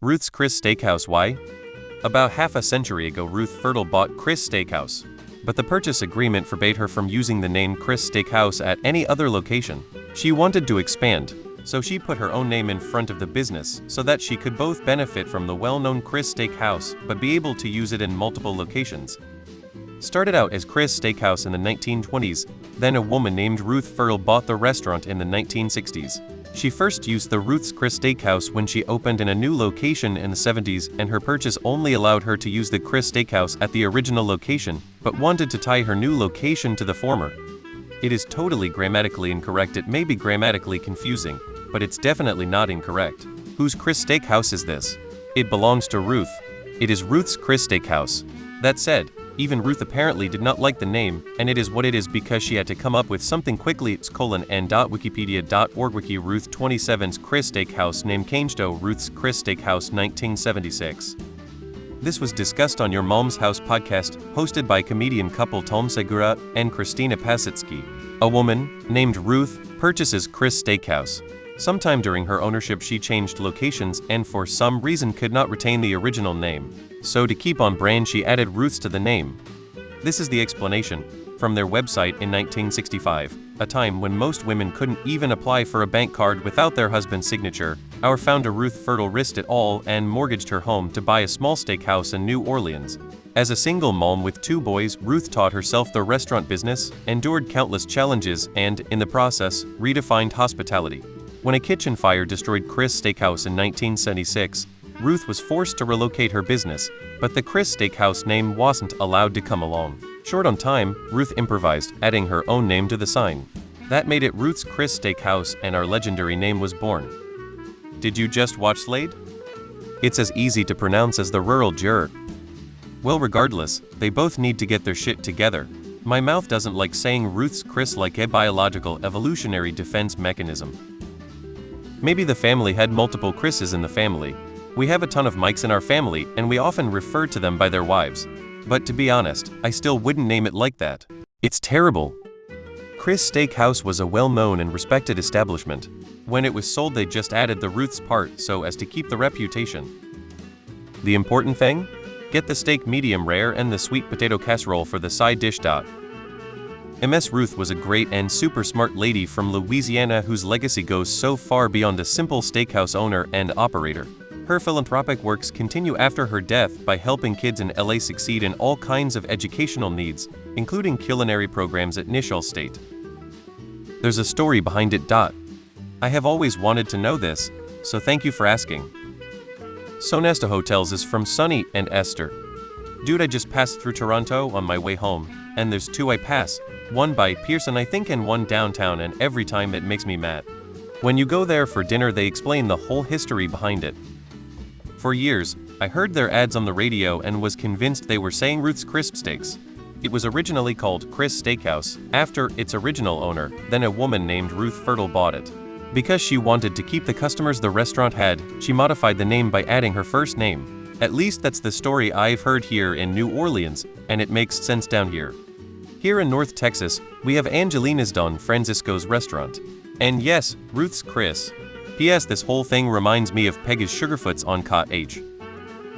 Ruth's Chris Steakhouse. Why? About half a century ago, Ruth Fertile bought Chris Steakhouse. But the purchase agreement forbade her from using the name Chris Steakhouse at any other location. She wanted to expand, so she put her own name in front of the business so that she could both benefit from the well-known Chris Steakhouse but be able to use it in multiple locations. Started out as Chris Steakhouse in the 1920s, then a woman named Ruth Fertile bought the restaurant in the 1960s. She first used the Ruth's Chris Steakhouse when she opened in a new location in the 70s, and her purchase only allowed her to use the Chris Steakhouse at the original location, but wanted to tie her new location to the former. It is totally grammatically incorrect. It may be grammatically confusing, but it's definitely not incorrect. Whose Chris Steakhouse is this? It belongs to Ruth. It is Ruth's Chris Steakhouse. That said, even Ruth apparently did not like the name, and it is what it is because she had to come up with something quickly. Wikipedia.org Wiki Ruth 27's Chris Steakhouse name changed to Ruth's Chris Steakhouse 1976. This was discussed on Your Mom's House podcast, hosted by comedian couple Tom Segura and Christina Pasitsky. A woman, named Ruth, purchases Chris Steakhouse. Sometime during her ownership she changed locations and for some reason could not retain the original name. So to keep on brand she added Ruth's to the name. This is the explanation from their website in 1965, a time when most women couldn't even apply for a bank card without their husband's signature. Our founder Ruth Fertile risked it all and mortgaged her home to buy a small steakhouse in New Orleans. As a single mom with 2 boys, Ruth taught herself the restaurant business, endured countless challenges, and, in the process, redefined hospitality. When a kitchen fire destroyed Chris Steakhouse in 1976, Ruth was forced to relocate her business, but the Chris Steakhouse name wasn't allowed to come along. Short on time, Ruth improvised, adding her own name to the sign. That made it Ruth's Chris Steakhouse, and our legendary name was born. Did you just watch Slade? It's as easy to pronounce as the rural juror. Well, regardless, they both need to get their shit together. My mouth doesn't like saying Ruth's Chris like a biological evolutionary defense mechanism. Maybe the family had multiple Chris's in the family. We have a ton of Mikes in our family, and we often refer to them by their wives. But to be honest, I still wouldn't name it like that. It's terrible. Chris Steakhouse was a well-known and respected establishment. When it was sold they just added the Ruth's part so as to keep the reputation. The important thing? Get the steak medium rare and the sweet potato casserole for the side dish. Ms. Ruth was a great and super smart lady from Louisiana whose legacy goes so far beyond a simple steakhouse owner and operator. Her philanthropic works continue after her death by helping kids in LA succeed in all kinds of educational needs, including culinary programs at Nishal State. There's a story behind it. I have always wanted to know this, so thank you for asking. Sonesta Hotels is from Sunny and Esther. Dude, I just passed through Toronto on my way home, and there's 2 I pass, one by Pearson I think and one downtown, and every time it makes me mad. When you go there for dinner they explain the whole history behind it. For years, I heard their ads on the radio and was convinced they were saying Ruth's Crisp Steaks. It was originally called Chris Steakhouse, after its original owner, then a woman named Ruth Fertile bought it. Because she wanted to keep the customers the restaurant had, she modified the name by adding her first name. At least that's the story I've heard here in New Orleans, and it makes sense down here. Here in North Texas, we have Angelina's Don Francisco's restaurant. And yes, Ruth's Chris. P.S. This whole thing reminds me of Peggy's Sugarfoots on Cot H.